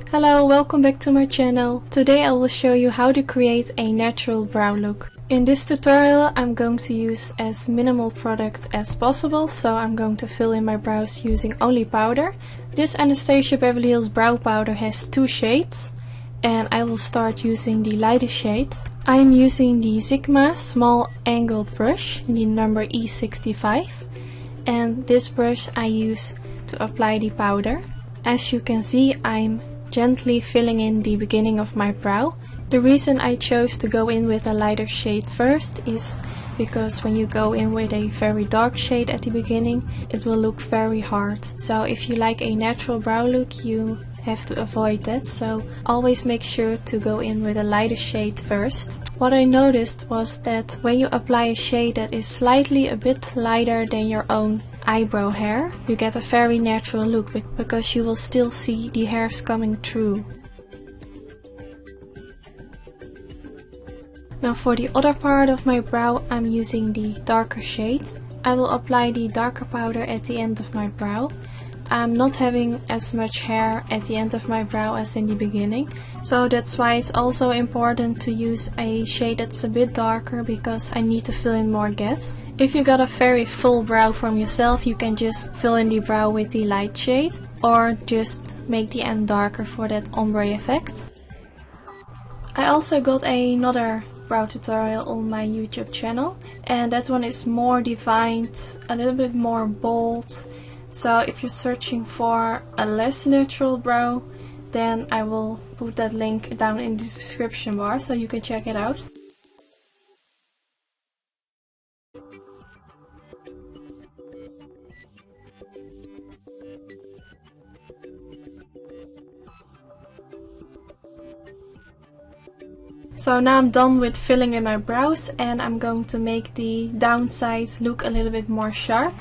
Hello, welcome back to my channel. Today I will show you how to create a natural brow look. In this tutorial I'm going to use as minimal products as possible, so I'm going to fill in my brows using only powder. This Anastasia Beverly Hills brow powder has two shades and I will start using the lightest shade. I am using the Sigma small angled brush in the number E65, and this brush I use to apply the powder. As you can see, I'm gently filling in the beginning of my brow. The reason I chose to go in with a lighter shade first is because when you go in with a very dark shade at the beginning, it will look very hard. So if you like a natural brow look, you have to avoid that, so always make sure to go in with a lighter shade first. What I noticed was that when you apply a shade that is slightly a bit lighter than your own eyebrow hair, you get a very natural look because you will still see the hairs coming through. Now for the other part of my brow, I'm using the darker shade. I will apply the darker powder at the end of my brow. I'm not having as much hair at the end of my brow as in the beginning, so that's why it's also important to use a shade that's a bit darker, because I need to fill in more gaps. If you got a very full brow from yourself, you can just fill in the brow with the light shade, or just make the end darker for that ombre effect. I also got another brow tutorial on my YouTube channel, and that one is more defined, a little bit more bold. So if you're searching for a less natural brow, then I will put that link down in the description bar so you can check it out. So now I'm done with filling in my brows, and I'm going to make the downside look a little bit more sharp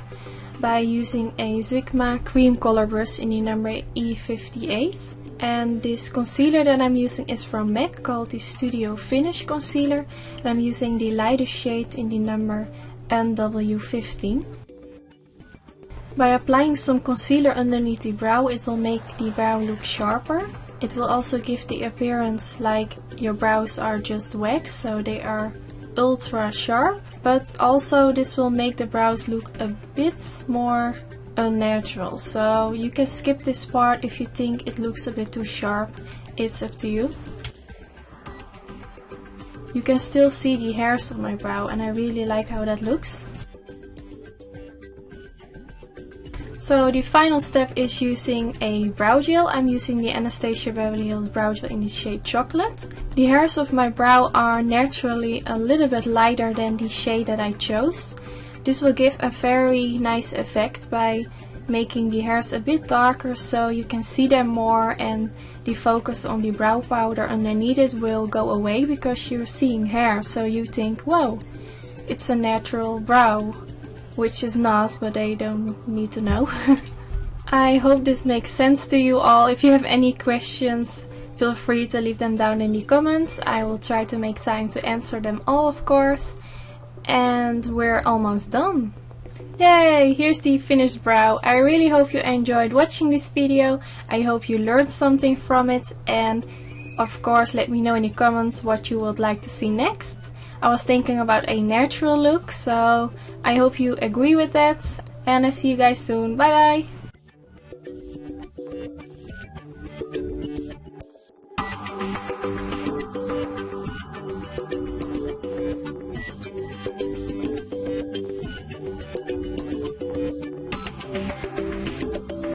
by using a Sigma cream color brush in the number E58. And this concealer that I'm using is from MAC, called the Studio Finish Concealer, and I'm using the lightest shade in the number NW15. By applying some concealer underneath the brow, it will make the brow look sharper. It will also give the appearance like your brows are just wax, so they are ultra sharp, but also this will make the brows look a bit more unnatural. So you can skip this part if you think it looks a bit too sharp. It's up to you. You can still see the hairs on my brow, and I really like how that looks. So the final step is using a brow gel. I'm using the Anastasia Beverly Hills brow gel in the shade Chocolate. The hairs of my brow are naturally a little bit lighter than the shade that I chose. This will give a very nice effect by making the hairs a bit darker so you can see them more, and the focus on the brow powder underneath it will go away because you're seeing hair, so you think, whoa, it's a natural brow. Which is not, but they don't need to know. I hope this makes sense to you all. If you have any questions, feel free to leave them down in the comments. I will try to make time to answer them all, of course. And we're almost done. Yay! Here's the finished brow. I really hope you enjoyed watching this video. I hope you learned something from it, and of course let me know in the comments what you would like to see next. I was thinking about a natural look, so I hope you agree with that, and I see you guys soon. Bye bye!